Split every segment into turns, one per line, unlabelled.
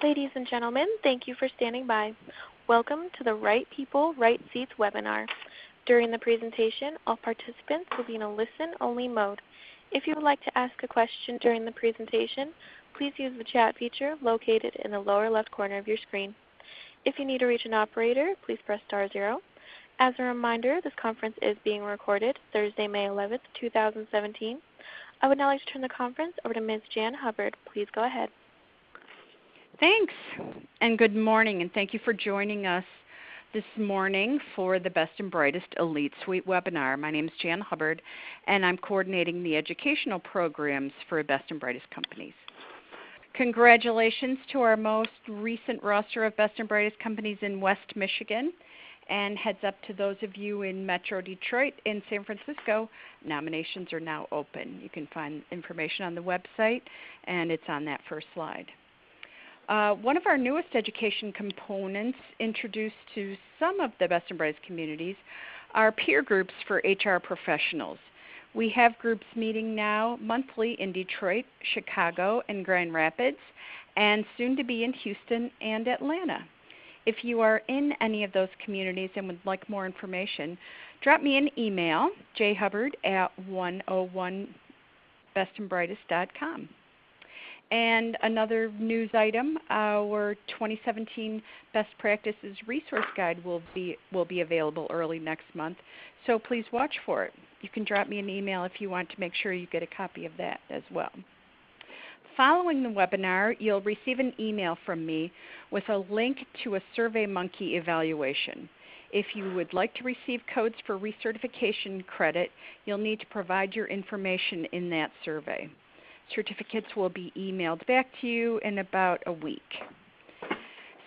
Ladies and gentlemen, thank you for standing by. Welcome to the Right People, Right Seats webinar. During the presentation, all participants will be in a listen-only mode. If you would like to ask a question during the presentation, please use the chat feature located in the lower left corner of your screen. If you need to reach an operator, please press *0. As a reminder, this conference is being recorded Thursday, May 11th, 2017. I would now like to turn the conference over to Ms. Jan Hubbard. Please go ahead.
Thanks, and good morning, and thank you for joining us this morning for the Best and Brightest Elite Suite webinar. My name is Jan Hubbard, and I'm coordinating the educational programs for Best and Brightest companies. Congratulations to our most recent roster of Best and Brightest companies in West Michigan, and heads up to those of you in Metro Detroit and San Francisco. Nominations are now open. You can find information on the website, and it's on that first slide. One of our newest education components introduced to some of the Best and Brightest communities are peer groups for HR professionals. We have groups meeting now monthly in Detroit, Chicago, and Grand Rapids, and soon to be in Houston and Atlanta. If you are in any of those communities and would like more information, drop me an email, jhubbard@101bestandbrightest.com. And another news item, our 2017 Best Practices Resource Guide will be available early next month, so please watch for it. You can drop me an email if you want to make sure you get a copy of that as well. Following the webinar, you'll receive an email from me with a link to a SurveyMonkey evaluation. If you would like to receive codes for recertification credit, you'll need to provide your information in that survey. Certificates will be emailed back to you in about a week.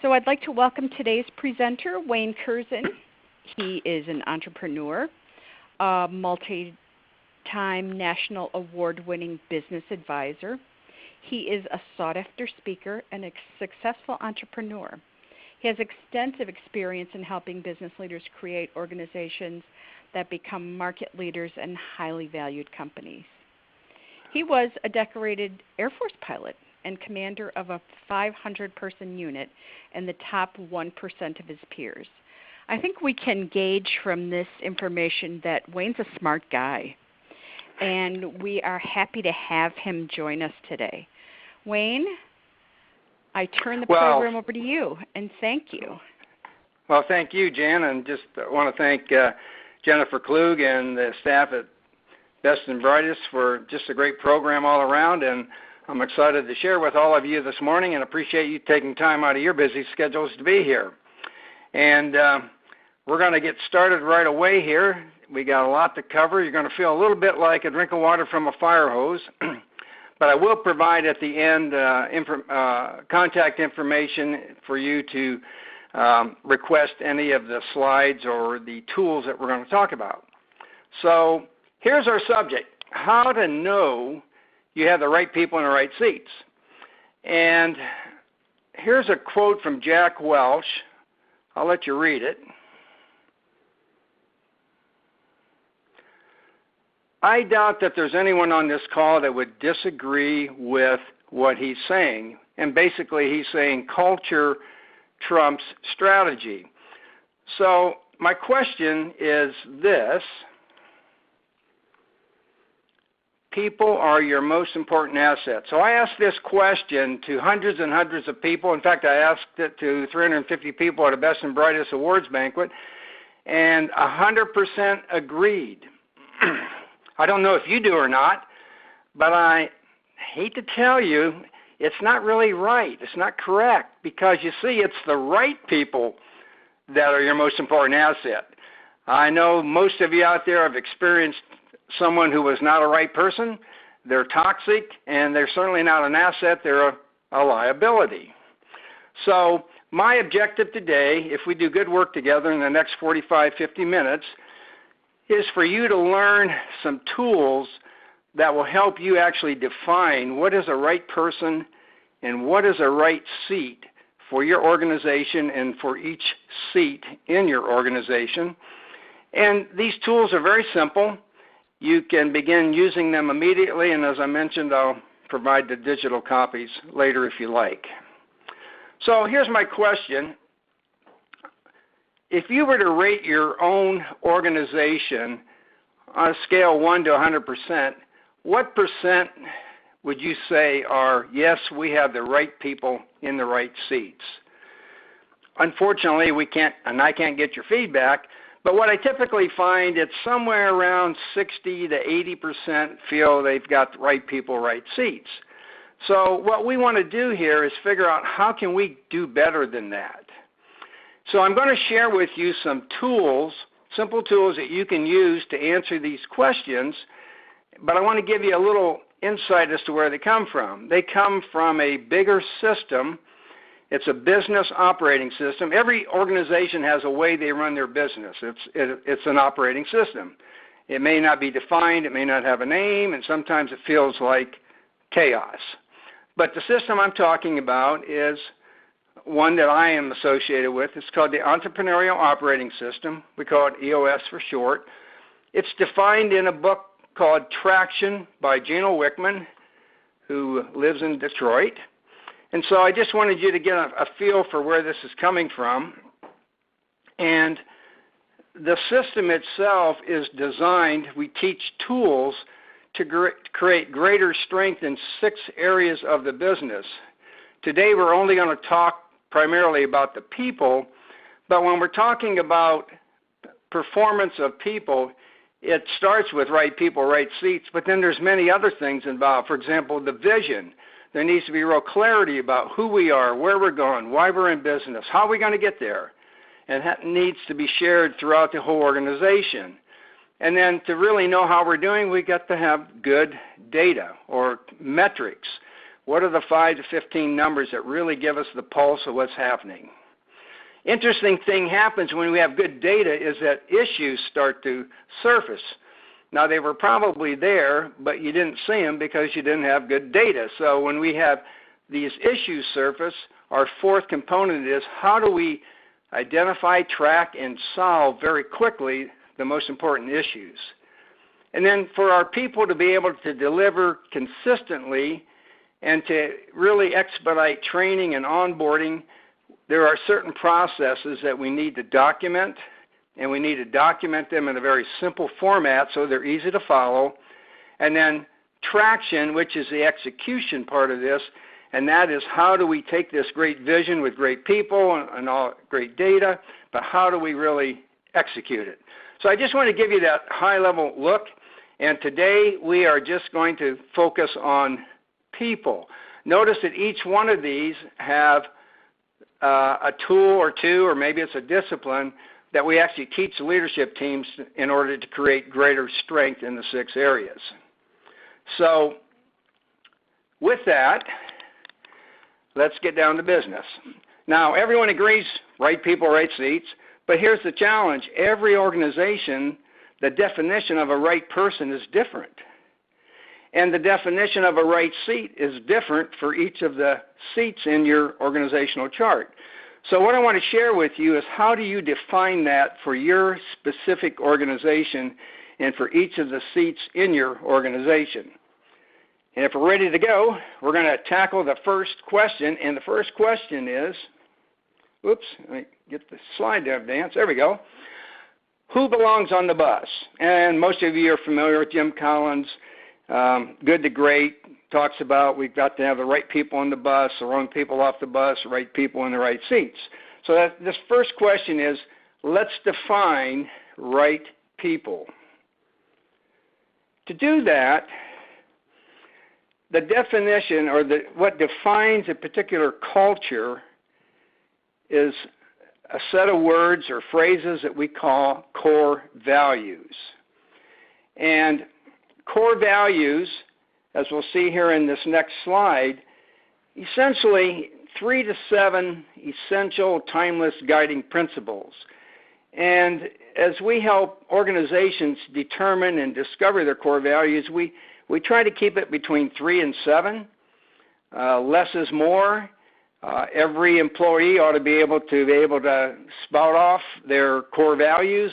So I'd like to welcome today's presenter, Wayne Kurzen. He is an entrepreneur, a multi-time national award-winning business advisor. He is a sought-after speaker and a successful entrepreneur. He has extensive experience in helping business leaders create organizations that become market leaders and highly valued companies. He was a decorated Air Force pilot and commander of a 500-person unit and the top 1% of his peers. I think we can gauge from this information that Wayne's a smart guy, and we are happy to have him join us today. Wayne, I turn the program over to you, and thank you.
Well, thank you, Jan, and just want to thank Jennifer Klug and the staff at Best and Brightest for just a great program all around, and I'm excited to share with all of you this morning and appreciate you taking time out of your busy schedules to be here. And we're going to get started right away here. We got a lot to cover. You're going to feel a little bit like a drink of water from a fire hose. But I will provide at the end contact information for you to request any of the slides or the tools that we're going to talk about. So here's our subject, how to know you have the right people in the right seats. And here's a quote from Jack Welch. I'll let you read it. I doubt that there's anyone on this call that would disagree with what he's saying. And basically he's saying culture trumps strategy. So my question is this: people are your most important asset. So I asked this question to hundreds and hundreds of people. In fact, I asked it to 350 people at a Best and Brightest Awards banquet, and 100% agreed. I don't know if you do or not, but I hate to tell you, it's not really right. It's not correct, because you see, it's the right people that are your most important asset. I know most of you out there have experienced someone who was not a right person. They're toxic, and they're certainly not an asset. They're a liability. So my objective today, if we do good work together in the next 45, 50 minutes, is for you to learn some tools that will help you actually define what is a right person and what is a right seat for your organization and for each seat in your organization. And these tools are very simple. You can begin using them immediately, and as I mentioned, I'll provide the digital copies later if you like. So here's my question. If you were to rate your own organization on a scale 1 to 100%, what percent would you say are, yes, we have the right people in the right seats? Unfortunately, we can't, and I can't get your feedback, but what I typically find, it's somewhere around 60 to 80% feel they've got the right people, right seats. So what we want to do here is figure out how can we do better than that. So I'm going to share with you some tools, simple tools that you can use to answer these questions, but I want to give you a little insight as to where they come from. They come from a bigger system. It's a business operating system. Every organization has a way they run their business. It's an operating system. It may not be defined, it may not have a name, and sometimes it feels like chaos. But the system I'm talking about is one that I am associated with. It's called the Entrepreneurial Operating System. We call it EOS for short. It's defined in a book called Traction by Gino Wickman, who lives in Detroit. And so I just wanted you to get a feel for where this is coming from. And the system itself is designed, we teach tools to create greater strength in 6 areas of the business. Today we're only going to talk primarily about the people, but when we're talking about performance of people, it starts with right people, right seats, but then there's many other things involved. For example, the vision. There needs to be real clarity about who we are, where we're going, why we're in business, how are we going to get there. And that needs to be shared throughout the whole organization. And then to really know how we're doing, we got to have good data or metrics. What are the 5 to 15 numbers that really give us the pulse of what's happening? Interesting thing happens when we have good data is that issues start to surface. Now, they were probably there, but you didn't see them because you didn't have good data. So when we have these issues surface, our fourth component is how do we identify, track, and solve very quickly the most important issues. And then for our people to be able to deliver consistently and to really expedite training and onboarding, there are certain processes that we need to document, and we need to document them in a very simple format so they're easy to follow. And then traction, which is the execution part of this, and that is how do we take this great vision with great people and all great data, but how do we really execute it? So I just want to give you that high-level look, and today we are just going to focus on people. Notice that each one of these have a tool or two, or maybe it's a discipline, that we actually teach leadership teams in order to create greater strength in the 6 areas. So with that, let's get down to business. Now, everyone agrees, right people, right seats, but here's the challenge. Every organization, the definition of a right person is different. And the definition of a right seat is different for each of the seats in your organizational chart. So what I want to share with you is how do you define that for your specific organization and for each of the seats in your organization. And if we're ready to go, we're going to tackle the first question. And the first question is, whoops, let me get the slide to advance. There we go. Who belongs on the bus? And most of you are familiar with Jim Collins' Good to Great. Talks about we've got to have the right people on the bus, the wrong people off the bus, the right people in the right seats. So this first question is, let's define right people. To do that, the definition or what defines a particular culture is a set of words or phrases that we call core values. And core values, as we'll see here in this next slide, essentially 3 to 7 essential, timeless guiding principles. And as we help organizations determine and discover their core values, we try to keep it between 3 and 7. Less is more. Every employee ought to be able to spout off their core values.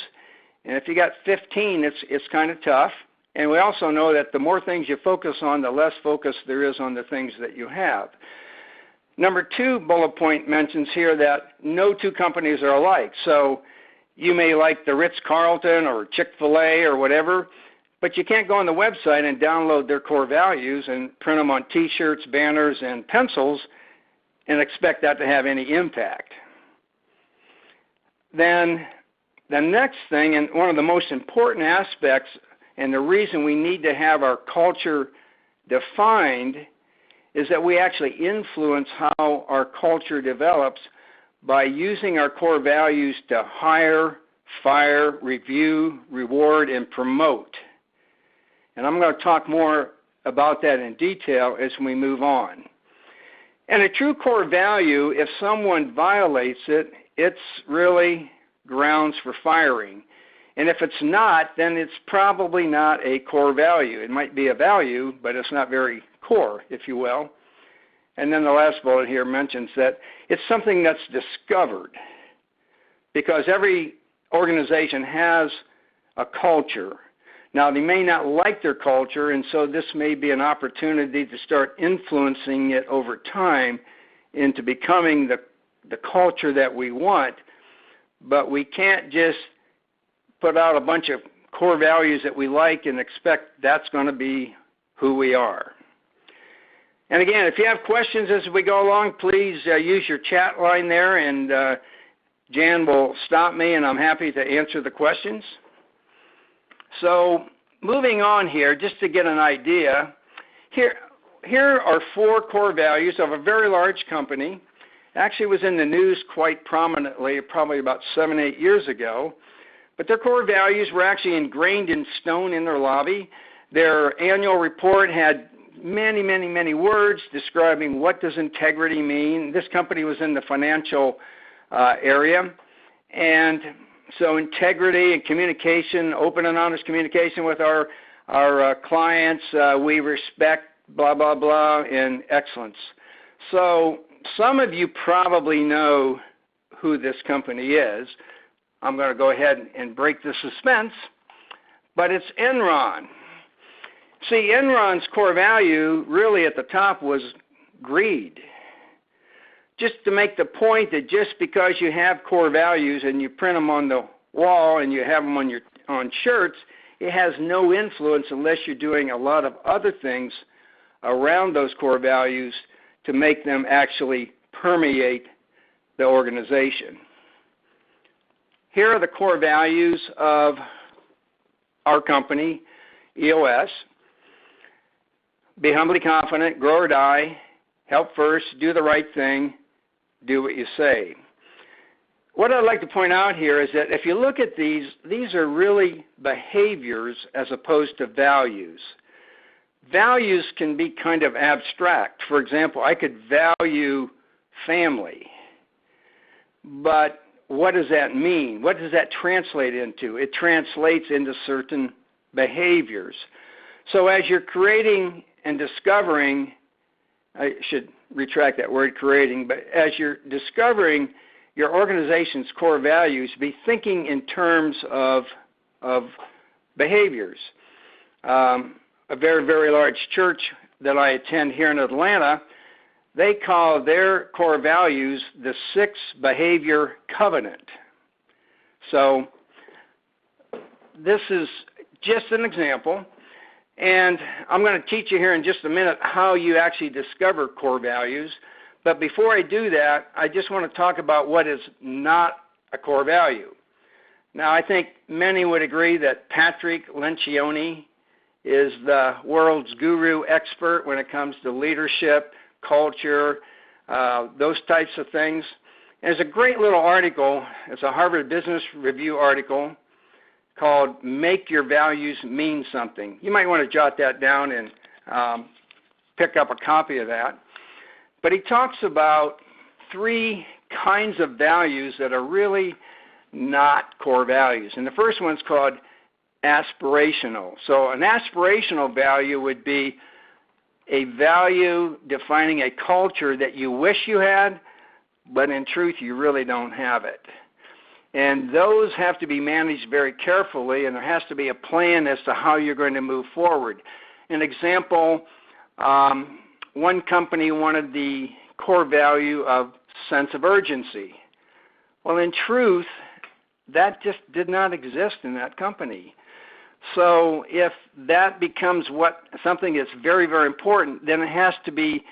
And if you got 15, it's kind of tough. And we also know that the more things you focus on, the less focus there is on the things that you have. Number 2 bullet point mentions here that no two companies are alike. So you may like the Ritz-Carlton or Chick-fil-A or whatever, but you can't go on the website and download their core values and print them on T-shirts, banners, and pencils and expect that to have any impact. Then the next thing, and one of the most important aspects, and the reason we need to have our culture defined, is that we actually influence how our culture develops by using our core values to hire, fire, review, reward, and promote. And I'm going to talk more about that in detail as we move on. And a true core value, if someone violates it, it's really grounds for firing. And if it's not, then it's probably not a core value. It might be a value, but it's not very core, if you will. And then the last bullet here mentions that it's something that's discovered, because every organization has a culture. Now, they may not like their culture, and so this may be an opportunity to start influencing it over time into becoming the culture that we want. But we can't just put out a bunch of core values that we like and expect that's going to be who we are. And again, if you have questions as we go along, please use your chat line there, and Jan will stop me, and I'm happy to answer the questions. So moving on here, just to get an idea, here are 4 core values of a very large company. Actually, it was in the news quite prominently, probably about 7, 8 years ago. But their core values were actually ingrained in stone in their lobby. Their annual report had many, many, many words describing what does integrity mean. This company was in the financial area. And so integrity and communication, open and honest communication with our clients, we respect, blah, blah, blah, and excellence. So some of you probably know who this company is. I'm going to go ahead and break the suspense, but it's Enron. See, Enron's core value really at the top was greed. Just to make the point that just because you have core values and you print them on the wall and you have them on shirts, it has no influence unless you're doing a lot of other things around those core values to make them actually permeate the organization. Here are the core values of our company, EOS. Be humbly confident, grow or die, help first, do the right thing, do what you say. What I'd like to point out here is that if you look at these are really behaviors as opposed to values. Values can be kind of abstract. For example, I could value family, but what does that mean? What does that translate into? It translates into certain behaviors. So as you're creating and discovering, I should retract that word creating, but as you're discovering your organization's core values, be thinking in terms of behaviors. A very, very large church that I attend here in Atlanta, they call their core values the 6 Behavior Covenant. So this is just an example. And I'm going to teach you here in just a minute how you actually discover core values. But before I do that, I just want to talk about what is not a core value. Now, I think many would agree that Patrick Lencioni is the world's guru expert when it comes to leadership, culture, those types of things. And there's a great little article. It's a Harvard Business Review article called Make Your Values Mean Something. You might want to jot that down and pick up a copy of that. But he talks about 3 kinds of values that are really not core values. And the first one's called aspirational. So an aspirational value would be a value defining a culture that you wish you had, but in truth you really don't have it. And those have to be managed very carefully, and there has to be a plan as to how you're going to move forward. An example, one company wanted the core value of sense of urgency. Well, in truth, that just did not exist in that company. So if that becomes something that's very, very important, then there has to be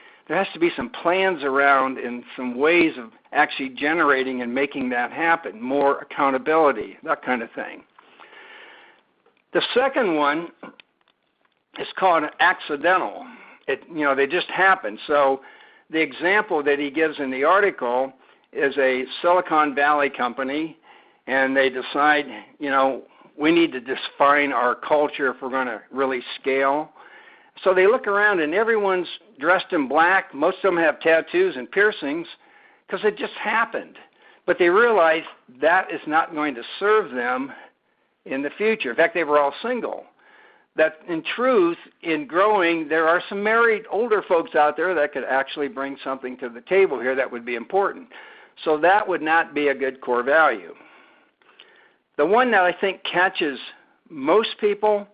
some plans around and some ways of actually generating and making that happen, more accountability, that kind of thing. The second one is called accidental. They just happen. So the example that he gives in the article is a Silicon Valley company, and they decide, we need to define our culture if we're going to really scale. So they look around, and everyone's dressed in black. Most of them have tattoos and piercings because it just happened. But they realize that is not going to serve them in the future. In fact, they were all single. That in truth, in growing, there are some married older folks out there that could actually bring something to the table here that would be important. So that would not be a good core value. The one that I think catches most people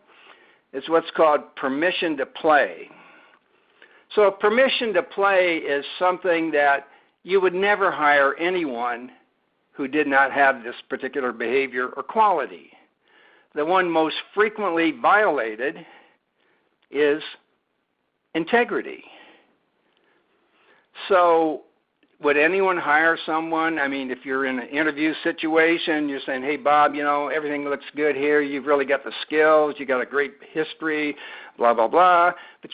is what's called permission to play. So permission to play is something that you would never hire anyone who did not have this particular behavior or quality. The one most frequently violated is integrity. So would anyone hire someone? I mean, if you're in an interview situation, you're saying, hey, Bob, everything looks good here. You've really got the skills. You got a great history, blah, blah, blah. But,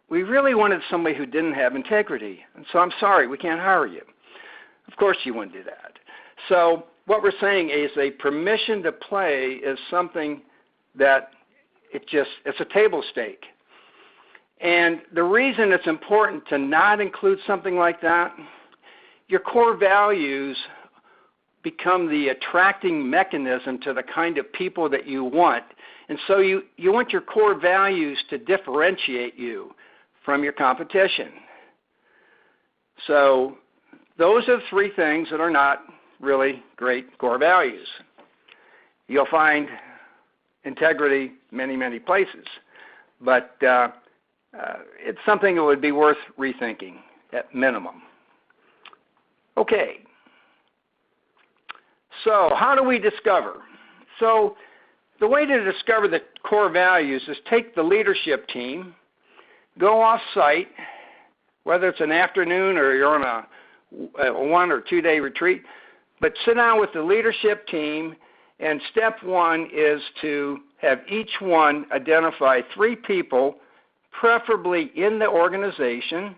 we really wanted somebody who didn't have integrity. And so I'm sorry, we can't hire you. Of course you wouldn't do that. So what we're saying is a permission to play is something that it's a table stake. And the reason it's important to not include something like that, your core values become the attracting mechanism to the kind of people that you want. And so you want your core values to differentiate you from your competition. So those are three things that are not really great core values. You'll find integrity many, many places, but it's something that would be worth rethinking at minimum. Okay, so how do we discover? So the way to discover the core values is take the leadership team, go off-site, whether it's an afternoon or you're on a 1 or 2 day retreat, but sit down with the leadership team, and step one is to have each one identify 3 people, preferably in the organization,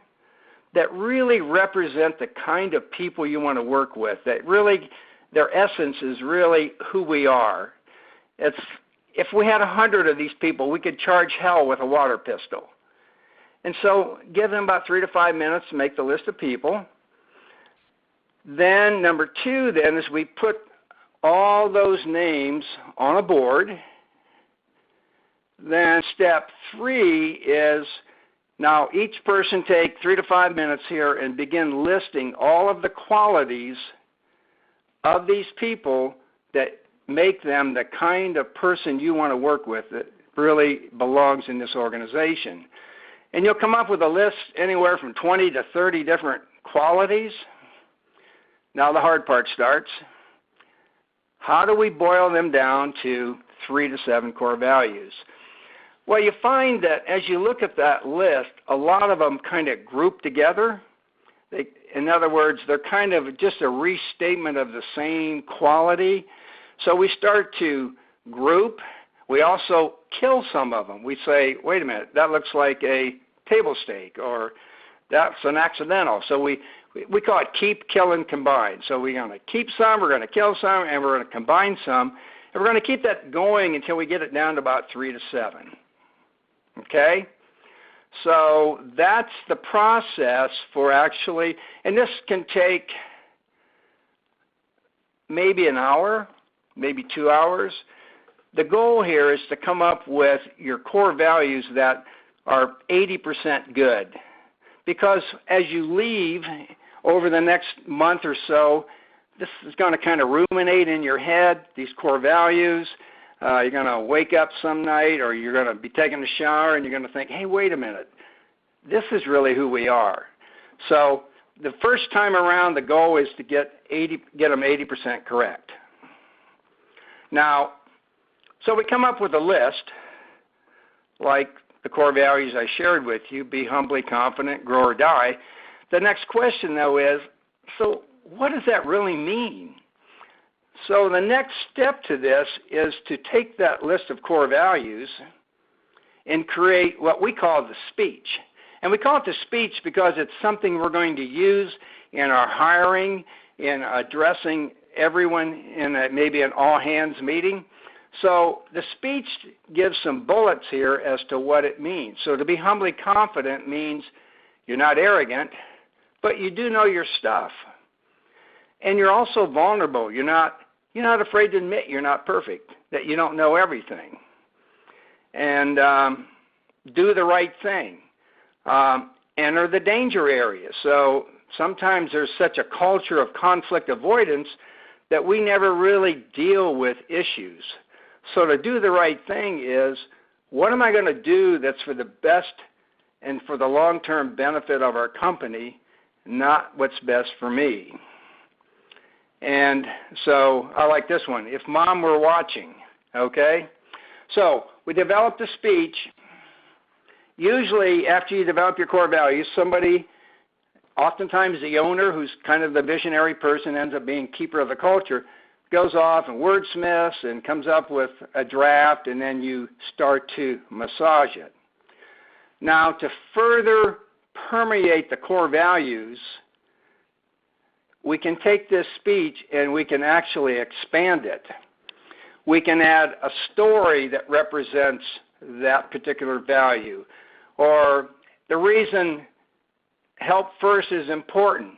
that really represent the kind of people you want to work with, that really, their essence is really who we are. If we had 100 of these people, we could charge hell with a water pistol. And so give them about 3 to 5 minutes to make the list of people. Then number 2 then is we put all those names on a board. Then step 3 is now each person take 3 to 5 minutes here and begin listing all of the qualities of these people that make them the kind of person you want to work with that really belongs in this organization. And you'll come up with a list anywhere from 20 to 30 different qualities. Now the hard part starts. How do we boil them down to 3 to 7 core values? Well, you find that as you look at that list, a lot of them kind of group together. In other words, they're kind of just a restatement of the same quality. So we start to group. We also kill some of them. We say, wait a minute, that looks like a table stake, or that's an accidental. So we call it keep, kill, and combine. So we're going to keep some, we're going to kill some, and we're going to combine some. And we're going to keep that going until we get it down to about 3 to 7. Okay? So that's the process for actually, and this can take maybe an hour, maybe 2 hours. The goal here is to come up with your core values that are 80% good. Because as you leave over the next month or so, this is going to kind of ruminate in your head, these core values. You're going to wake up some night, or you're going to be taking a shower, and you're going to think, hey, wait a minute, this is really who we are. So the first time around, the goal is to get them 80% correct. Now, so we come up with a list, like the core values I shared with you: be humbly confident, grow or die. The next question, though, is, so what does that really mean? So the next step to this is to take that list of core values and create what we call the speech. And we call it the speech because it's something we're going to use in our hiring, in addressing everyone in maybe an all-hands meeting. So the speech gives some bullets here as to what it means. So to be humbly confident means you're not arrogant, but you do know your stuff. And you're also vulnerable. You're not afraid to admit you're not perfect, that you don't know everything. And do the right thing. Enter the danger area. So sometimes there's such a culture of conflict avoidance that we never really deal with issues. So to do the right thing is, what am I going to do that's for the best and for the long-term benefit of our company, not what's best for me? And so I like this one. If Mom were watching, okay? So we developed a speech. Usually after you develop your core values, somebody, oftentimes the owner, who's kind of the visionary person, ends up being keeper of the culture, goes off and wordsmiths and comes up with a draft, and then you start to massage it. Now, to further permeate the core values, we can take this speech and we can actually expand it. We can add a story that represents that particular value, or the reason help first is important.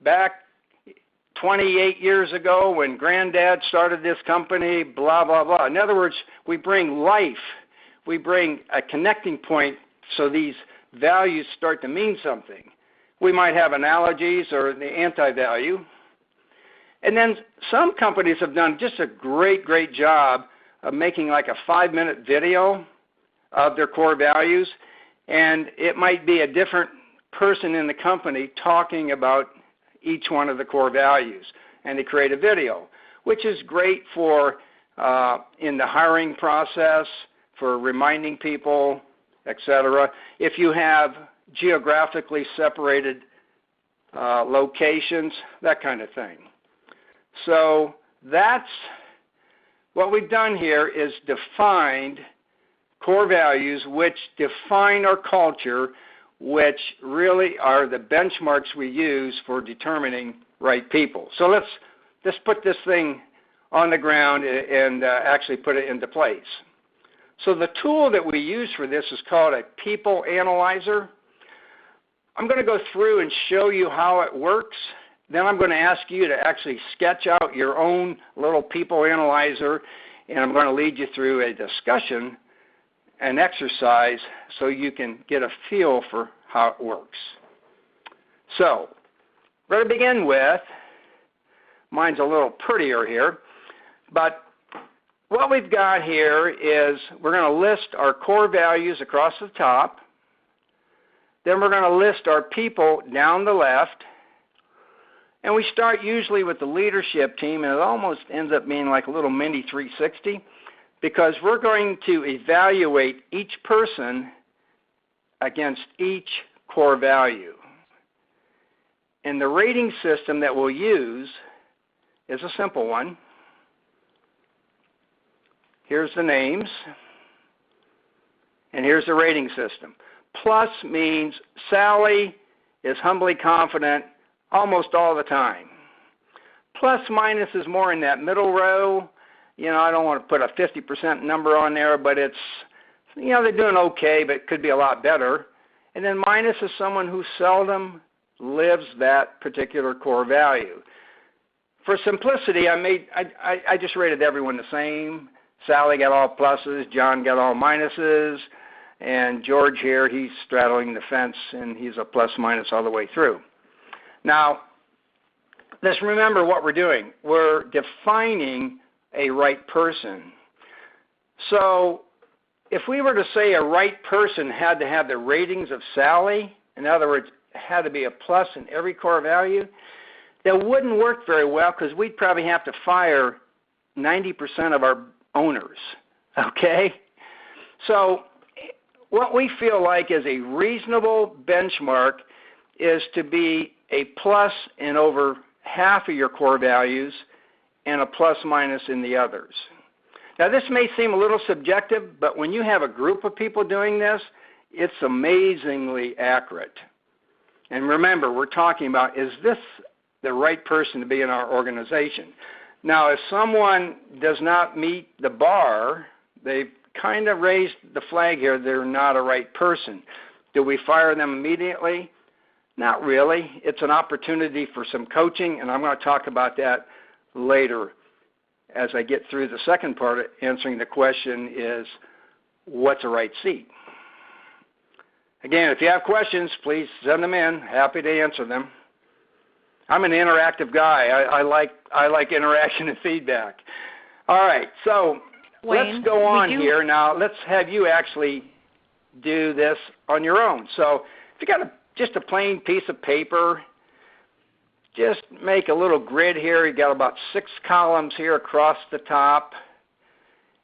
Back 28 years ago when Granddad started this company, blah, blah, blah. In other words, we bring life. We bring a connecting point so these values start to mean something. We might have analogies or the anti-value. And then some companies have done just a great, great job of making like a 5-minute video of their core values. And it might be a different person in the company talking about each one of the core values. And they create a video, which is great for in the hiring process, for reminding people, etc. If you have geographically separated locations, that kind of thing. So that's what we've done here, is defined core values which define our culture, which really are the benchmarks we use for determining right people. So let's put this thing on the ground and actually put it into place. So the tool that we use for this is called a people analyzer. I'm going to go through and show you how it works. Then I'm going to ask you to actually sketch out your own little people analyzer, and I'm going to lead you through a discussion, an exercise, so you can get a feel for how it works. So we're going to begin with, mine's a little prettier here, but what we've got here is we're going to list our core values across the top. Then we're going to list our people down the left. And we start usually with the leadership team, and it almost ends up being like a little mini 360, because we're going to evaluate each person against each core value. And the rating system that we'll use is a simple one. Here's the names, and here's the rating system. Plus means Sally is humbly confident almost all the time. Plus minus is more in that middle row. You know, I don't want to put a 50% number on there, but it's, you know, they're doing okay, but it could be a lot better. And then minus is someone who seldom lives that particular core value. For simplicity, I just rated everyone the same. Sally got all pluses, John got all minuses, and George here, he's straddling the fence, and he's a plus minus all the way through. Now, let's remember what we're doing. We're defining a right person. So if we were to say a right person had to have the ratings of Sally, in other words, had to be a plus in every core value, that wouldn't work very well because we'd probably have to fire 90% of our owners, okay? So what we feel like is a reasonable benchmark is to be a plus in over half of your core values and a plus minus in the others. Now this may seem a little subjective, but when you have a group of people doing this, it's amazingly accurate. And remember, we're talking about, is this the right person to be in our organization? Now, if someone does not meet the bar, they've kind of raised the flag here, they're not a right person. Do we fire them immediately? Not really. It's an opportunity for some coaching, and I'm going to talk about that later as I get through the second part of answering the question is, what's a right seat? Again, if you have questions, please send them in. Happy to answer them. I'm an interactive guy. I like interaction and feedback. All right, so
Wayne,
let's go on here. Now, let's have you actually do this on your own. So if you got just a plain piece of paper, just make a little grid here. You got about 6 columns here across the top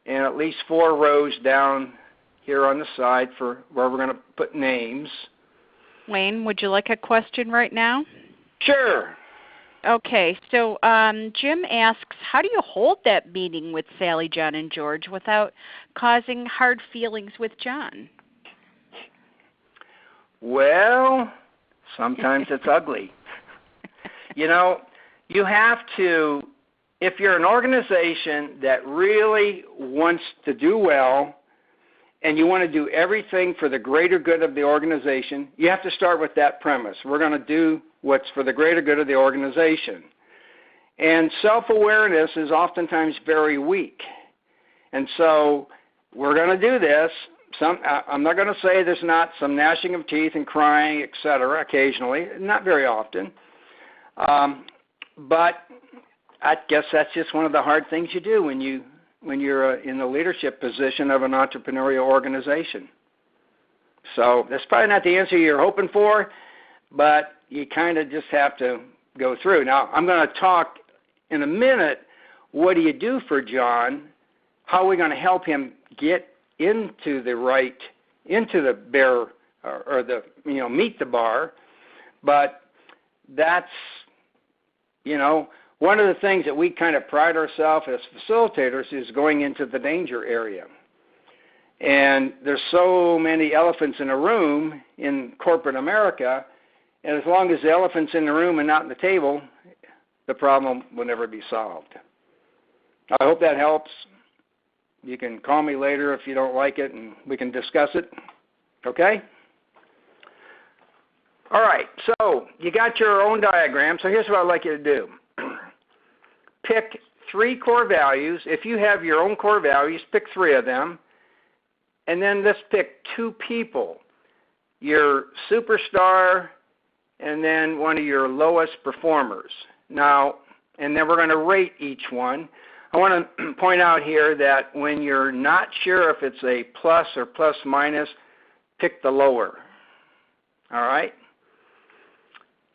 and at least 4 rows down here on the side for where we're going to put names.
Wayne, would you like a question right now?
Sure.
Okay, so Jim asks, how do you hold that meeting with Sally, John, and George without causing hard feelings with John?
Well, sometimes it's ugly. You know, you have to, if you're an organization that really wants to do well and you want to do everything for the greater good of the organization, you have to start with that premise. We're going to do what's for the greater good of the organization. And self-awareness is oftentimes very weak. And so we're going to do this. I'm not going to say there's not some gnashing of teeth and crying, et cetera, occasionally, not very often. But I guess that's just one of the hard things you do when you're in the leadership position of an entrepreneurial organization. So that's probably not the answer you're hoping for, but you kind of just have to go through. Now, I'm going to talk in a minute, what do you do for John? How are we going to help him get into the bear or the, meet the bar? But that's, one of the things that we kind of pride ourselves as facilitators is going into the danger area. And there's so many elephants in a room in corporate America, and as long as the elephant's in the room and not on the table, the problem will never be solved. I hope that helps. You can call me later if you don't like it, and we can discuss it. Okay? All right, so you got your own diagram. So here's what I'd like you to do. Pick 3 core values. If you have your own core values, pick 3 of them. And then let's pick 2 people, your superstar and then one of your lowest performers. Now, and then we're going to rate each one. I want to point out here that when you're not sure if it's a plus or plus minus, pick the lower. All right?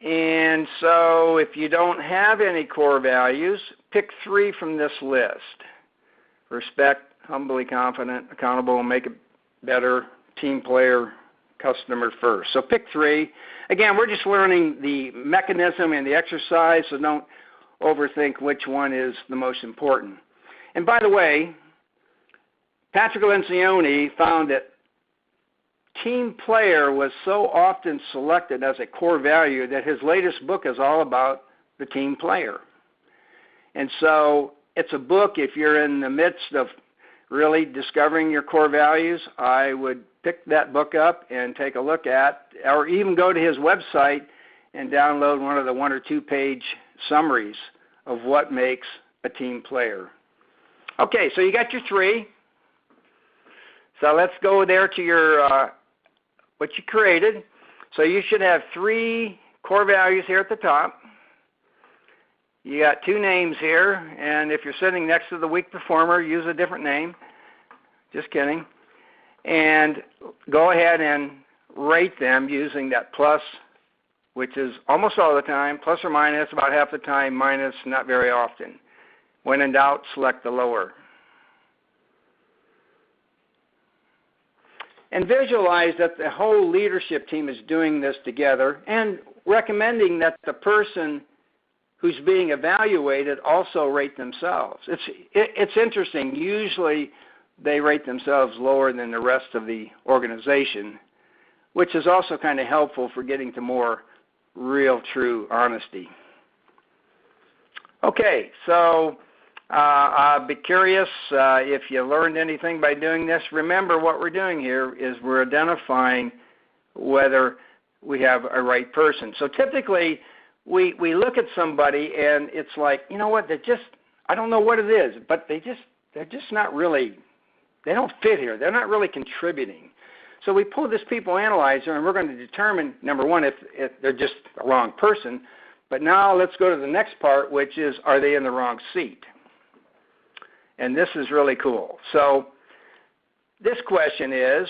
And so if you don't have any core values, pick 3 from this list. Respect, humbly confident, accountable, make it better, team player, customer first. So pick 3. Again, we're just learning the mechanism and the exercise, so don't overthink which one is the most important. And by the way, Patrick Lencioni found that team player was so often selected as a core value that his latest book is all about the team player. And so it's a book, if you're in the midst of really discovering your core values, I would pick that book up and take a look at, or even go to his website and download one of the 1 or 2 page summaries of what makes a team player. Okay, so you got your 3. So let's go there to your what you created. So you should have 3 core values here at the top. You got 2 names here, and if you're sitting next to the weak performer, use a different name. Just kidding. And go ahead and rate them using that plus which is almost all the time, plus or minus about half the time, minus not very often. When in doubt, select the lower. And visualize that the whole leadership team is doing this together, and recommending that the person who's being evaluated also rate themselves. It's interesting. Usually they rate themselves lower than the rest of the organization, which is also kind of helpful for getting to more real, true honesty. Okay, so I'd be curious if you learned anything by doing this. Remember, what we're doing here is we're identifying whether we have a right person. So typically, we look at somebody and it's like, you know what, I don't know what it is, but they're just not really, they don't fit here. They're not really contributing. So we pull this people analyzer and we're going to determine, number one, if they're just the wrong person. But now let's go to the next part, which is, are they in the wrong seat? And this is really cool. So this question is,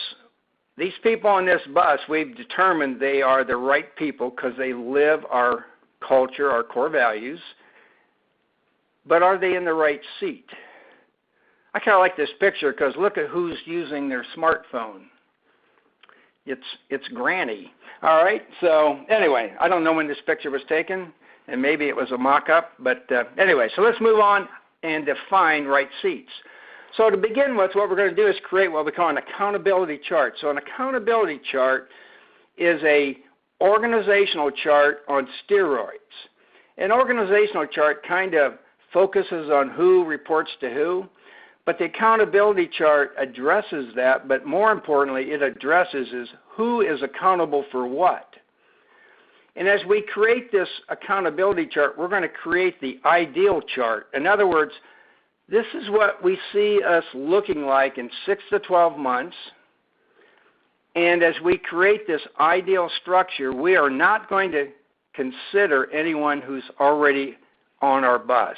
these people on this bus, we've determined they are the right people because they live our culture, our core values. But are they in the right seat? I kind of like this picture because look at who's using their smartphone. It's Granny. All right. So anyway, I don't know when this picture was taken, and maybe it was a mock-up. But anyway, so let's move on and define right seats. So to begin with, what we're going to do is create what we call an accountability chart. So an accountability chart is a organizational chart on steroids. An organizational chart kind of focuses on who reports to who, but the accountability chart addresses that, but more importantly, it addresses is who is accountable for what. And as we create this accountability chart, we're going to create the ideal chart. In other words, this is what we see us looking like in 6 to 12 months. And as we create this ideal structure, we are not going to consider anyone who's already on our bus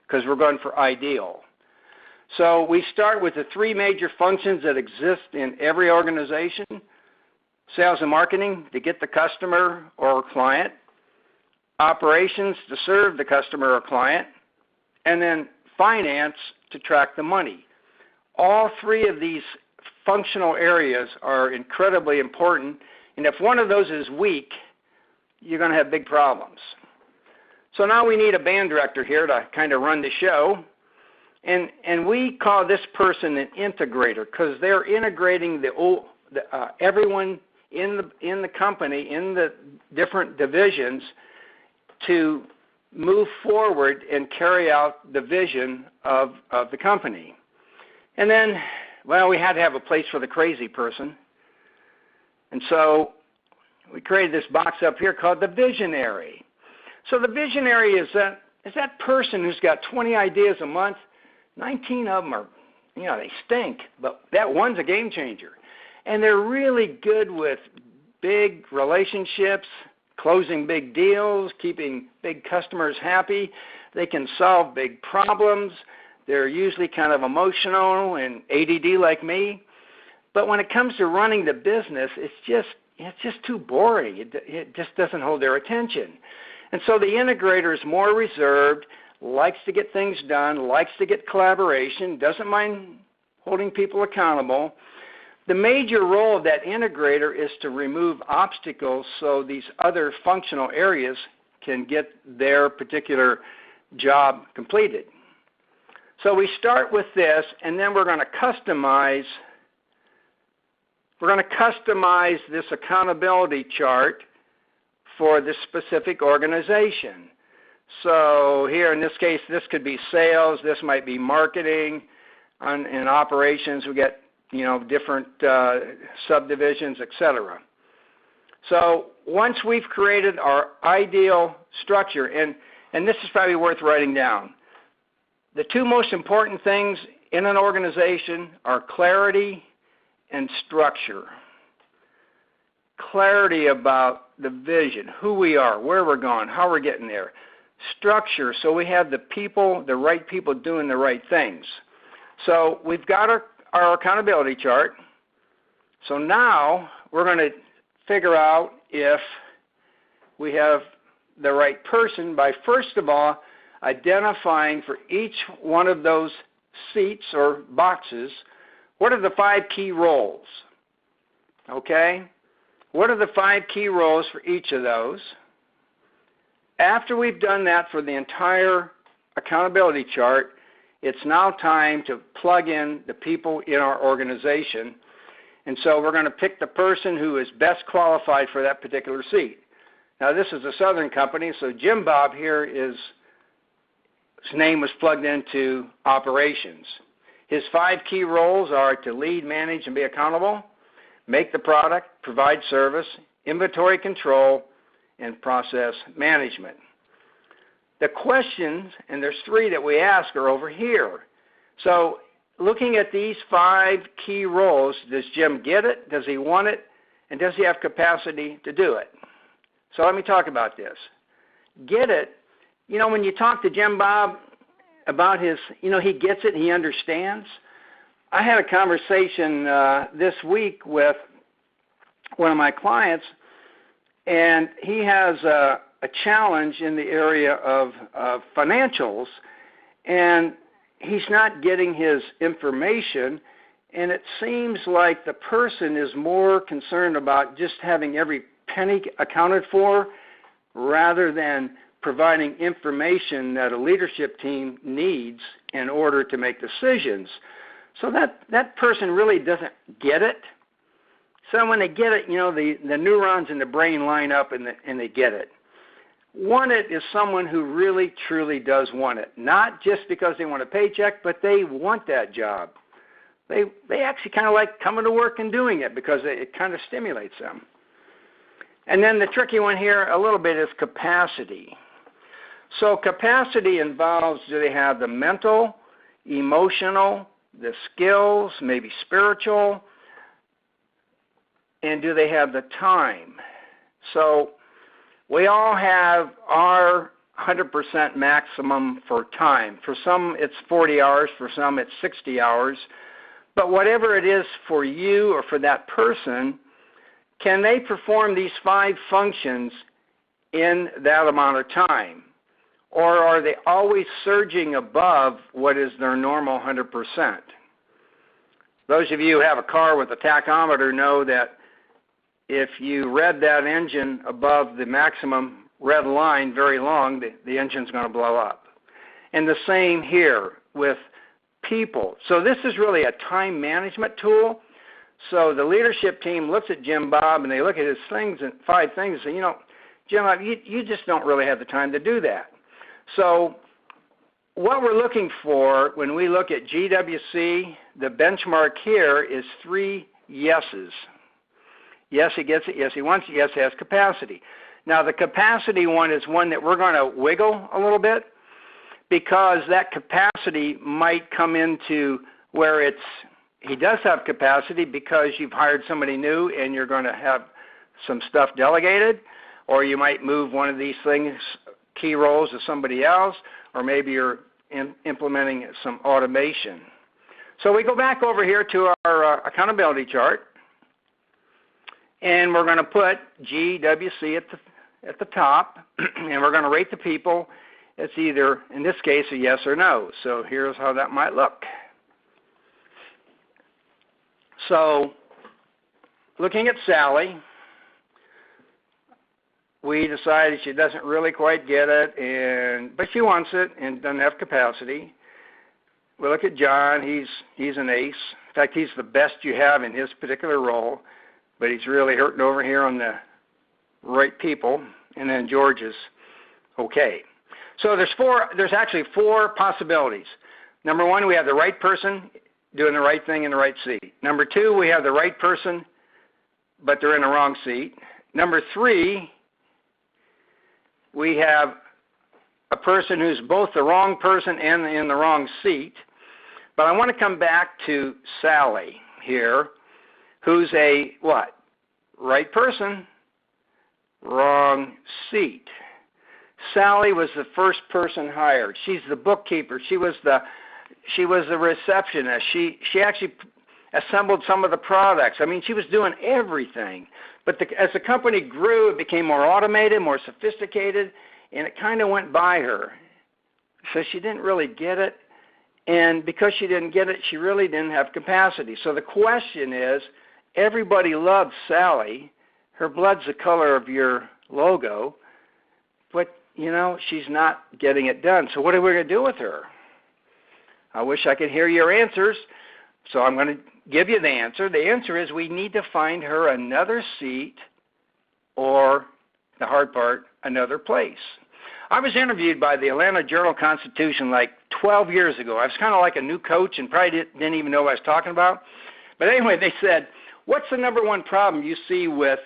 because we're going for ideal. So we start with the three major functions that exist in every organization. Sales and marketing to get the customer or client, operations to serve the customer or client, and then finance to track the money. All three of these functional areas are incredibly important, and if one of those is weak, you're going to have big problems. So now we need a band director here to kind of run the show, and we call this person an integrator because they're integrating everyone in the company, in the different divisions, to move forward and carry out the vision of the company. And then, well, we had to have a place for the crazy person. And so we created this box up here called the visionary. So the visionary is that person who's got 20 ideas a month. 19 of them are, they stink, but that one's a game changer. And they're really good with big relationships, closing big deals, keeping big customers happy. They can solve big problems. They're usually kind of emotional and ADD like me. But when it comes to running the business, it's just too boring. It just doesn't hold their attention. And so the integrator is more reserved, likes to get things done, likes to get collaboration, doesn't mind holding people accountable. The major role of that integrator is to remove obstacles so these other functional areas can get their particular job completed. So we start with this, and then we're going to customize this accountability chart for this specific organization. So here in this case, this could be sales, this might be marketing, in operations we get different subdivisions, etc. So once we've created our ideal structure, and this is probably worth writing down, the two most important things in an organization are clarity and structure. Clarity about the vision, who we are, where we're going, how we're getting there. Structure, so we have the right people doing the right things. So we've got our accountability chart. So now we're going to figure out if we have the right person by, first of all, identifying for each one of those seats or boxes, what are the 5 key roles? Okay? What are the 5 key roles for each of those? After we've done that for the entire accountability chart, it's now time to plug in the people in our organization. And so we're going to pick the person who is best qualified for that particular seat. Now, this is a Southern company, so Jim Bob here his name was plugged into operations. His 5 key roles are to lead, manage, and be accountable, make the product, provide service, inventory control, and process management. The questions, and there's 3 that we ask, are over here. So looking at these 5 key roles, does Jim get it? Does he want it? And does he have capacity to do it? So let me talk about this. Get it. You know, when you talk to Jim Bob about his, he gets it, he understands. I had a conversation this week with one of my clients, and he has a challenge in the area of financials, and he's not getting his information, and it seems like the person is more concerned about just having every penny accounted for rather than providing information that a leadership team needs in order to make decisions. So that person really doesn't get it. So when they get it, the neurons in the brain line up and they get it. Want it is someone who really, truly does want it. Not just because they want a paycheck, but they want that job. They actually kind of like coming to work and doing it because it kind of stimulates them. And then the tricky one here a little bit is capacity. So capacity involves, do they have the mental, emotional, the skills, maybe spiritual, and do they have the time? So we all have our 100% maximum for time. For some it's 40 hours, for some it's 60 hours. But whatever it is for you or for that person, can they perform these 5 functions in that amount of time? Or are they always surging above what is their normal 100%? Those of you who have a car with a tachometer know that if you rev that engine above the maximum red line very long, the engine's going to blow up. And the same here with people. So this is really a time management tool. So the leadership team looks at Jim Bob and they look at his things and 5 things and say, Jim Bob, you just don't really have the time to do that. So what we're looking for when we look at GWC, the benchmark here is 3 yeses. Yes, he gets it. Yes, he wants it. Yes, he has capacity. Now, the capacity one is one that we're going to wiggle a little bit because that capacity might come into where he does have capacity because you've hired somebody new and you're going to have some stuff delegated, or you might move one of these things, key roles, to somebody else, or maybe you're implementing some automation. So we go back over here to our accountability chart. And we're going to put GWC at the top, and we're going to rate the people. It's either, in this case, a yes or no. So here's how that might look. So looking at Sally, we decided she doesn't really quite get it, but she wants it and doesn't have capacity. We look at John. He's an ace. In fact, he's the best you have in his particular role. But he's really hurting over here on the right people, and then George is okay. So there's actually 4 possibilities. Number 1, we have the right person doing the right thing in the right seat. Number 2, we have the right person, but they're in the wrong seat. Number 3, we have a person who's both the wrong person and in the wrong seat. But I want to come back to Sally here, who's a what? Right person, wrong seat. Sally was the first person hired. She's the bookkeeper. She was the receptionist. She actually assembled some of the products. I mean, she was doing everything. But as the company grew, it became more automated, more sophisticated, and it kind of went by her. So she didn't really get it. And because she didn't get it, she really didn't have capacity. So the question is, everybody loves Sally. Her blood's the color of your logo. But, you know, she's not getting it done. So what are we going to do with her? I wish I could hear your answers. So I'm going to give you the answer. The answer is we need to find her another seat or, the hard part, another place. I was interviewed by the Atlanta Journal-Constitution like 12 years ago. I was kind of like a new coach and probably didn't even know what I was talking about. But anyway, they said, what's the number one problem you see with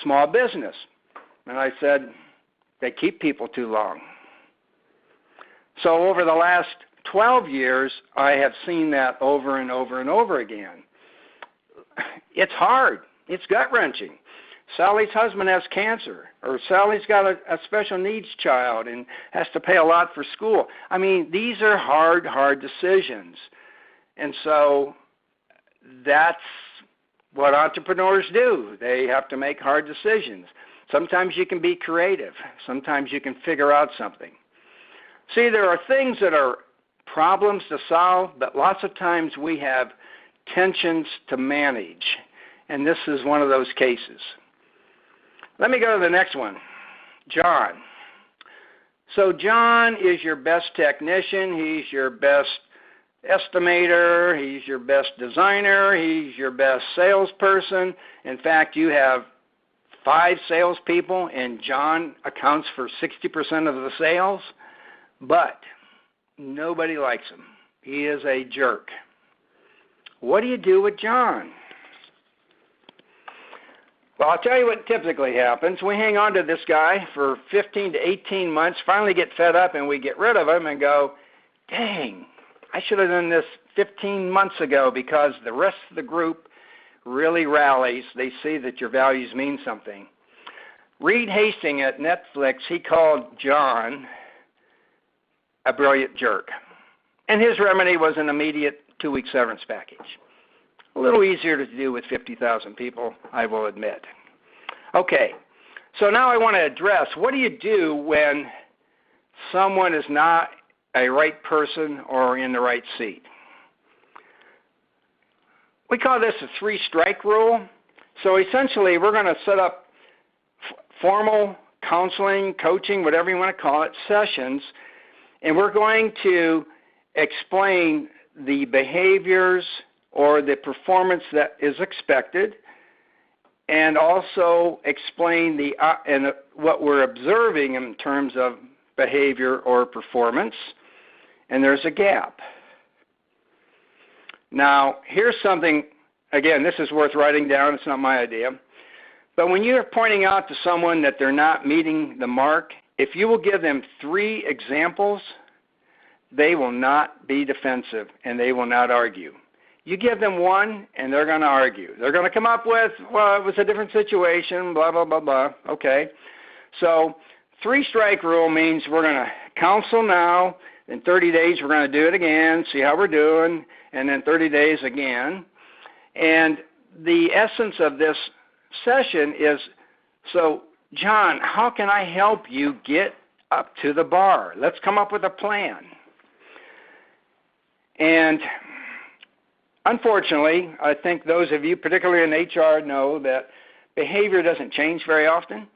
small business? And I said, they keep people too long. So over the last 12 years, I have seen that over and over and over again. It's hard. It's gut-wrenching. Sally's husband has cancer, or Sally's got a special needs child and has to pay a lot for school. I mean, these are hard decisions. And so that's what entrepreneurs do. They have to make hard decisions. Sometimes you can be creative. Sometimes you can figure out something. See, there are things that are problems to solve, but lots of times we have tensions to manage. And this is one of those cases. Let me go to the next one. John. So John is your best technician. He's your best estimator. He's your best designer. He's your best salesperson. In fact, you have 5 salespeople, and John accounts for 60% of the sales. But nobody likes him. He is a jerk. What do you do with John? Well, I'll tell you what typically happens. We hang on to this guy for 15 to 18 months, finally get fed up, and we get rid of him and go, dang, I should have done this 15 months ago, because the rest of the group really rallies. They see that your values mean something. Reed Hastings at Netflix, he called John a brilliant jerk. And his remedy was an immediate 2-week severance package. A little easier to do with 50,000 people, I will admit. Okay, so now I want to address, what do you do when someone is not a right person or in the right seat? We call this a 3-strike rule. So essentially, we're going to set up formal counseling, coaching, whatever you want to call it, sessions, and we're going to explain the behaviors or the performance that is expected, and also explain what we're observing in terms of behavior or performance, and there's a gap. Now, here's something, again, this is worth writing down. It's not my idea. But when you're pointing out to someone that they're not meeting the mark, if you will give them 3 examples, they will not be defensive and they will not argue. You give them 1 and they're going to argue. They're going to come up with, well, it was a different situation, blah, blah, blah, blah. Okay. So 3-strike rule means we're going to counsel now. In 30 days, we're going to do it again, see how we're doing, and then 30 days again. And the essence of this session is, so, John, how can I help you get up to the bar? Let's come up with a plan. And unfortunately, I think those of you, particularly in HR, know that behavior doesn't change very often.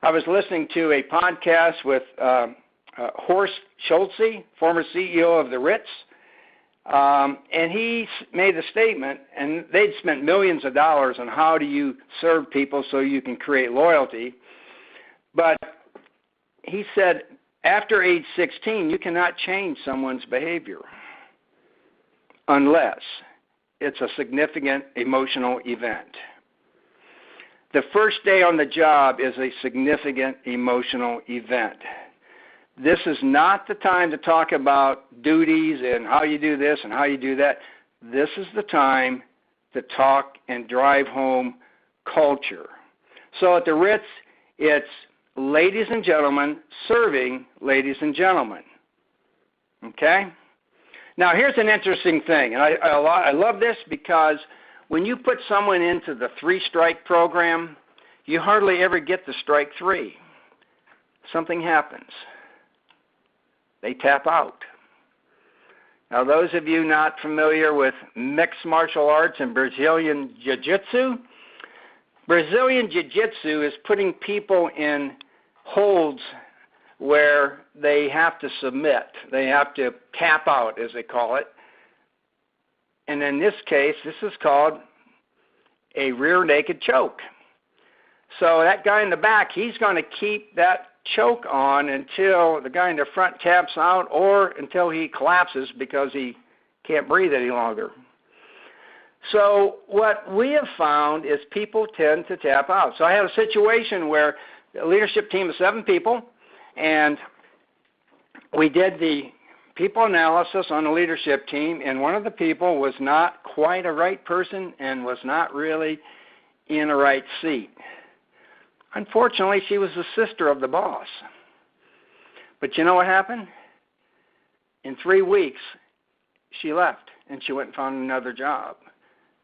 I was listening to a podcast with Horst Schulze, former CEO of the Ritz, and he made a statement, and they'd spent millions of dollars on how do you serve people so you can create loyalty. But he said after age 16, you cannot change someone's behavior unless it's a significant emotional event. The first day on the job is a significant emotional event. This is not the time to talk about duties and how you do this and how you do that. This is the time to talk and drive home culture. So at the Ritz, it's ladies and gentlemen serving ladies and gentlemen. Okay? Now here's an interesting thing, and I love this because when you put someone into the 3-strike program, you hardly ever get to strike 3. Something happens. They tap out. Now, those of you not familiar with mixed martial arts and Brazilian Jiu-Jitsu, Brazilian Jiu-Jitsu is putting people in holds where they have to submit. They have to tap out, as they call it. And in this case, this is called a rear naked choke. So that guy in the back, he's going to keep that choke on until the guy in the front taps out or until he collapses because he can't breathe any longer. So what we have found is people tend to tap out. So I had a situation where a leadership team of 7 people, and we did the people analysis on the leadership team, and one of the people was not quite a right person and was not really in a right seat. Unfortunately, she was the sister of the boss. But you know what happened? In 3 weeks, she left, and she went and found another job.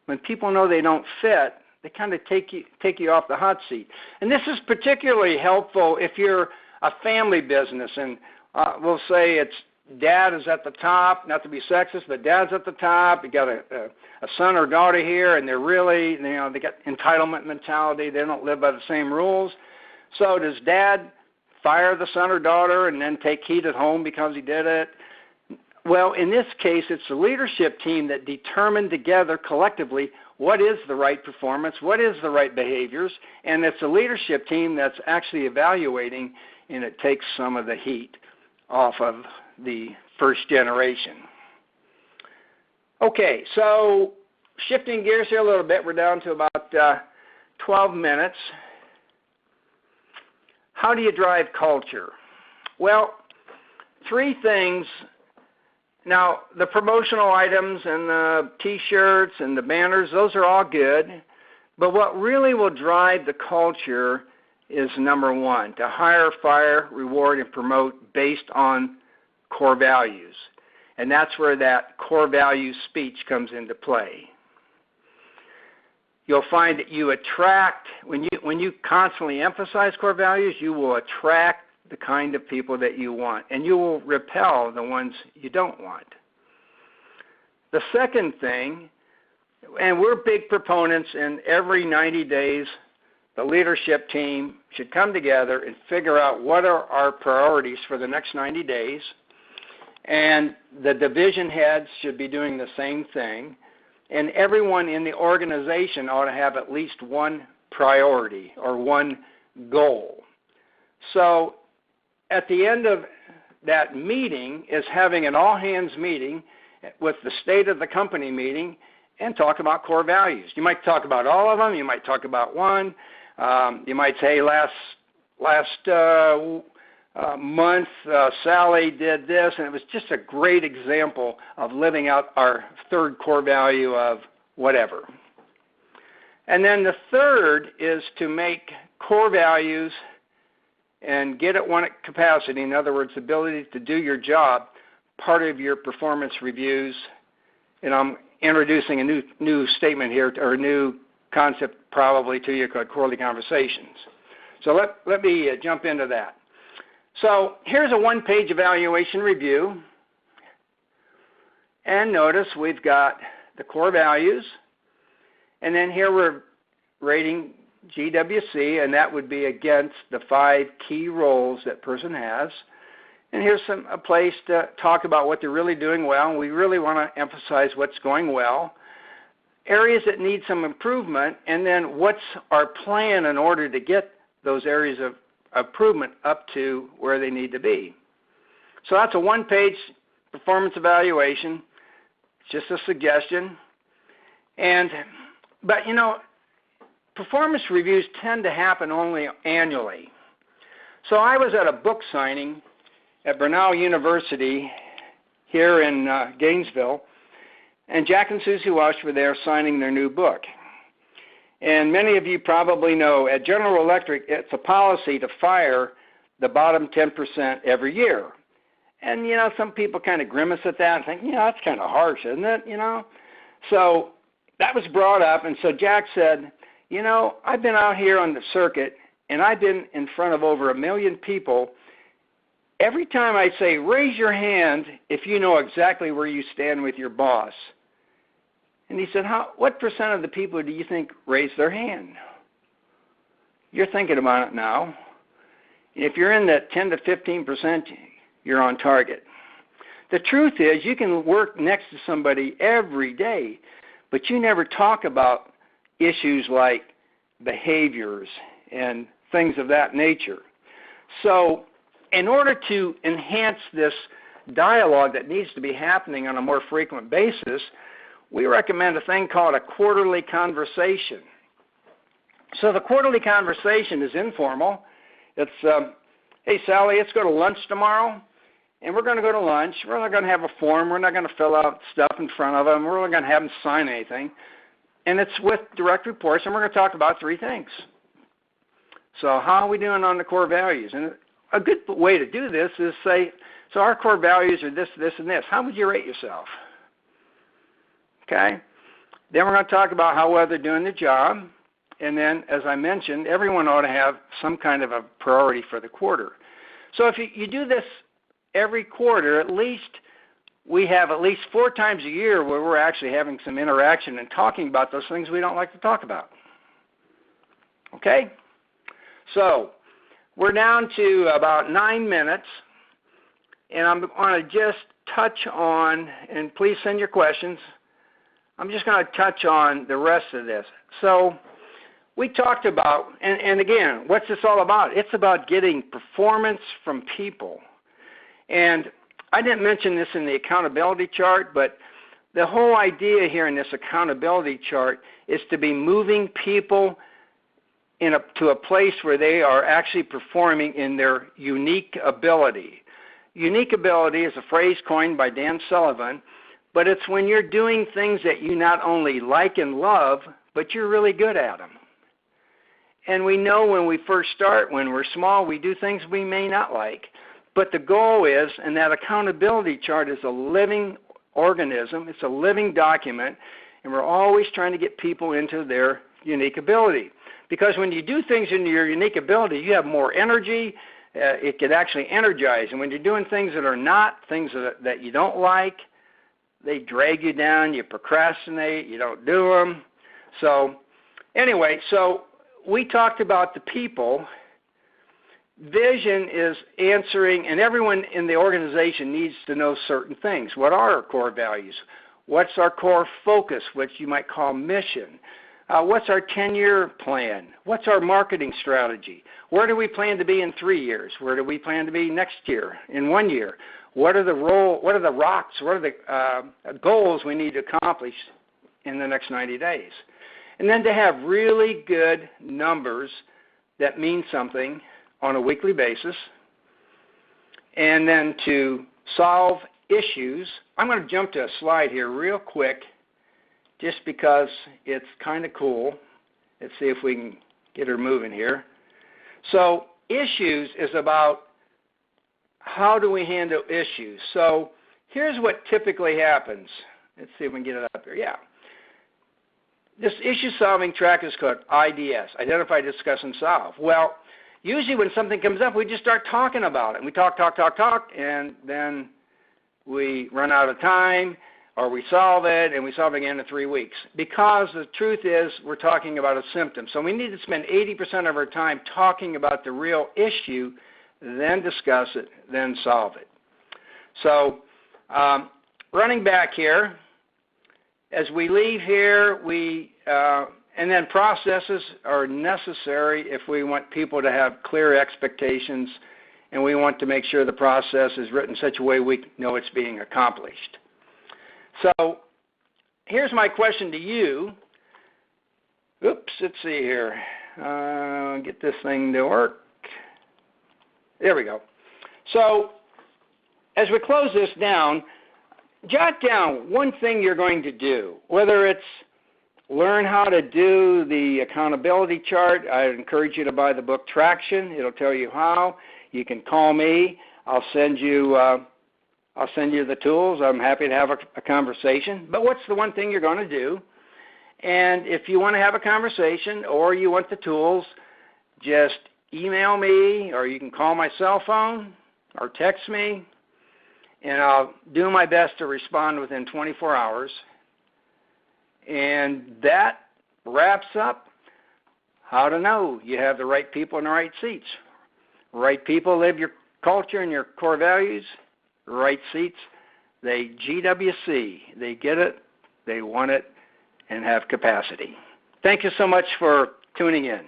When people know they don't fit, they kind of take you off the hot seat. And this is particularly helpful if you're a family business, and we'll say it's dad is at the top, not to be sexist, but dad's at the top. You got a son or daughter here, and they're really, they got entitlement mentality. They don't live by the same rules. So does dad fire the son or daughter and then take heat at home because he did it? Well, in this case, it's the leadership team that determined together collectively what is the right performance, what is the right behaviors, and it's the leadership team that's actually evaluating, and it takes some of the heat off of the first generation. Okay, so shifting gears here a little bit, we're down to about 12 minutes. How do you drive culture? Well, 3 things. Now, the promotional items and the T-shirts and the banners, those are all good. But what really will drive the culture is number 1, to hire, fire, reward, and promote based on core values. And that's where that core value speech comes into play. You'll find that you attract, when you constantly emphasize core values, you will attract the kind of people that you want, and you will repel the ones you don't want. The second thing, and we're big proponents in every 90 days, the leadership team should come together and figure out what are our priorities for the next 90 days. And the division heads should be doing the same thing. And everyone in the organization ought to have at least one priority or one goal. So at the end of that meeting is having an all-hands meeting with the state of the company meeting and talk about core values. You might talk about all of them. You might talk about one. You might say last month Sally did this, and it was just a great example of living out our 3rd core value of whatever. And then the 3rd is to make core values and get at one capacity, in other words, the ability to do your job, part of your performance reviews. And I'm introducing a new statement here, or a new concept probably to you called quarterly conversations. So let me jump into that. So here's a 1-page evaluation review. And notice we've got the core values. And then here we're rating GWC, and that would be against the 5 key roles that person has. And here's a place to talk about what they're really doing well. And we really want to emphasize what's going well. Areas that need some improvement, and then what's our plan in order to get those areas of improvement up to where they need to be. So that's a 1-page performance evaluation. It's just a suggestion. But performance reviews tend to happen only annually. So I was at a book signing at Bernal University here in Gainesville, and Jack and Susie Walsh were there signing their new book. And many of you probably know at General Electric, it's a policy to fire the bottom 10% every year. And, some people kind of grimace at that and think, that's kind of harsh, isn't it? So that was brought up, and so Jack said, you know, I've been out here on the circuit, and I've been in front of over 1 million people. Every time I say, raise your hand if you know exactly where you stand with your boss. And he said, what percent of the people do you think raise their hand? You're thinking about it now. If you're in that 10 to 15%, you're on target. The truth is you can work next to somebody every day, but you never talk about issues like behaviors and things of that nature. So in order to enhance this dialogue that needs to be happening on a more frequent basis, we recommend a thing called a quarterly conversation. So the quarterly conversation is informal. It's, hey, Sally, let's go to lunch tomorrow. And we're going to go to lunch. We're not going to have a form. We're not going to fill out stuff in front of them. We're not going to have them sign anything. And it's with direct reports, and we're going to talk about 3 things. So how are we doing on the core values? And a good way to do this is say, so our core values are this, this, and this. How would you rate yourself? Okay? Then we're going to talk about how well they're doing the job. And then, as I mentioned, everyone ought to have some kind of a priority for the quarter. So if you do this every quarter, at least we have at least 4 times a year where we're actually having some interaction and talking about those things we don't like to talk about. Okay? So we're down to about 9 minutes, and I'm going to just touch on, and please send your questions, I'm just going to touch on the rest of this. So we talked about, and again, what's this all about? It's about getting performance from people. And I didn't mention this in the accountability chart, but the whole idea here in this accountability chart is to be moving people to a place where they are actually performing in their unique ability. Unique ability is a phrase coined by Dan Sullivan, but it's when you're doing things that you not only like and love, but you're really good at them. And we know when we first start, when we're small, we do things we may not like. But the goal is, and that accountability chart is a living organism, it's a living document, and we're always trying to get people into their unique ability. Because when you do things in your unique ability, you have more energy, it can actually energize. And when you're doing things that are not, things that you don't like, they drag you down, you procrastinate, you don't do them. So anyway, so we talked about the people. Vision is answering, and everyone in the organization needs to know certain things. What are our core values? What's our core focus, which you might call mission? What's our 10-year plan? What's our marketing strategy? Where do we plan to be in 3 years? Where do we plan to be next year, in 1 year? What are the rocks? What are the goals we need to accomplish in the next 90 days? And then to have really good numbers that mean something on a weekly basis, and then to solve issues. I'm going to jump to a slide here real quick just because it's kind of cool. Let's see if we can get her moving here. So issues is about how do we handle issues. So here's what typically happens. Let's see if we can get it up here. Yeah. This issue-solving track is called IDS, Identify, Discuss, and Solve. Well, usually when something comes up, we just start talking about it. And we talk, and then we run out of time, or we solve it, and we solve it again in 3 weeks. Because the truth is we're talking about a symptom. So we need to spend 80% of our time talking about the real issue, then discuss it, then solve it. So running back here, as we leave here, and then processes are necessary if we want people to have clear expectations, and we want to make sure the process is written in such a way we know it's being accomplished. So here's my question to you. Oops, let's see here. Get this thing to work. There we go. So as we close this down, jot down one thing you're going to do, whether it's learn how to do the accountability chart. I encourage you to buy the book Traction. It'll tell you how. You can call me. I'll send you the tools. I'm happy to have a conversation. But what's the one thing you're going to do? And if you want to have a conversation or you want the tools, just email me, or you can call my cell phone or text me, and I'll do my best to respond within 24 hours. And that wraps up how to know you have the right people in the right seats. Right people live your culture and your core values. Right seats, they GWC. They get it, they want it, and have capacity. Thank you so much for tuning in.